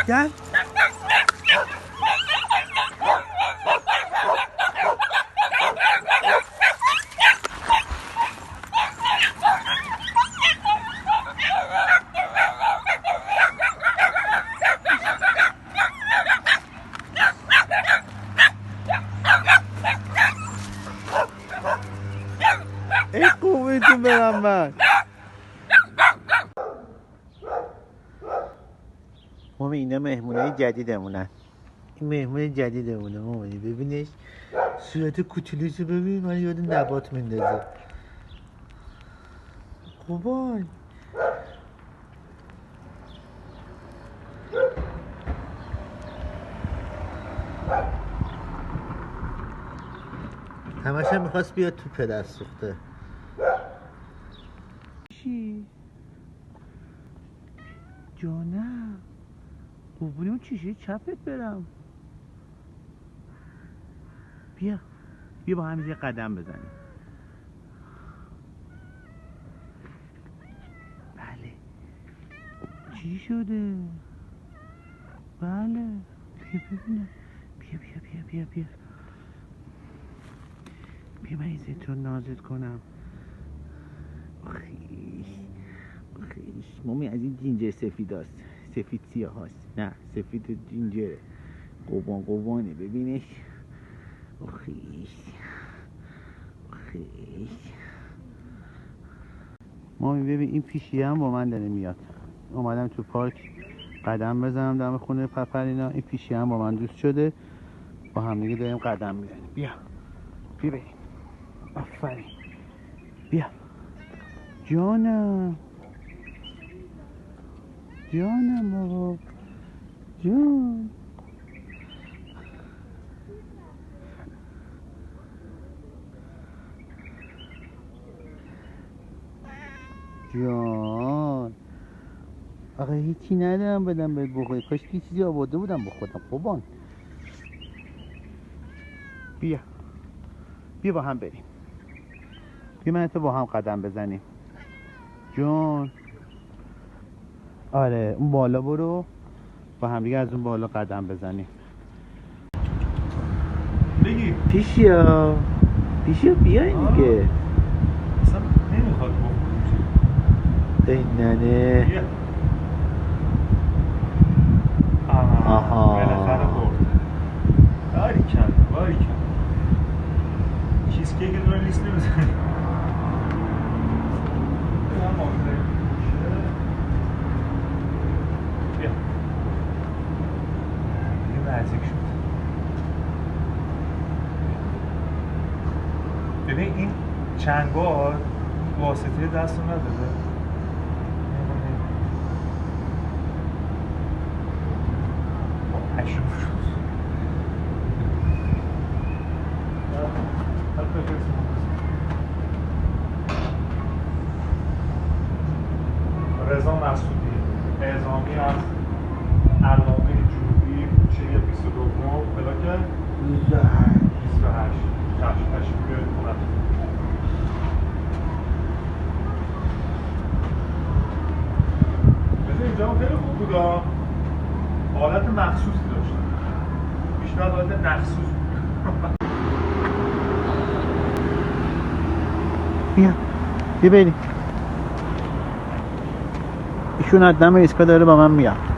گل ای قومیتون برم من مامی اینا مهمونه جدیدمونن این مهمون جدیدمونه مامی ببینش صورت کوچولوشو ببین من یاد نبات میندازه قربان همش هم میخواست بیاد تو پدر سوخته چی؟ جانم قربونی اون چیشه چپت برم بیا بیا با هم یه قدم بزنیم بله چی شده؟ بله بیا ببینم بیا بیا بیا بیا بیا بیا من این تو نازت کنم خیش خیش مامی از این جینجر سفید هست سفید سیاه هست نه سفید جینجره قربانه ببینش خیش خیش مامی ببین این پیشیه هم با من داره میاد اومدم تو پارک قدم بزنم دم خونه پپرینا این پیشیه هم با من دوست شده با هم دیگه داریم قدم میزنیم بیا بریم آفرین بیا جانم بابا جان آخه هیچی ندارم بدم بهت بخوری کاش که چیزی آورده بودم بخورم قربان بیا با هم بریم بیا من تو با هم قدم بزنیم جون آره اون بالا برو با هم دیگه از اون بالا قدم بزنیم بگی پیشیا بیاین دیگه اصلا نمیخواد بخوریم ای ننه بیا آها بالاخره خورد باریکن چیز کیک دونه لیست نمیزنی بیا دیگه نزدیک شد ببین این چنگال واسطه دست رو نداره رضا مسعودی اعزامی از علامه جنوبی کوچه 22 بلاک 28 تشریف بیارید خونت بذار اینجا خیلی خوب بود حالت مخصوصی داشت بیشتر حالت نخصوص بود بیا بریم ایشون از دم ایسکا داره با من میاد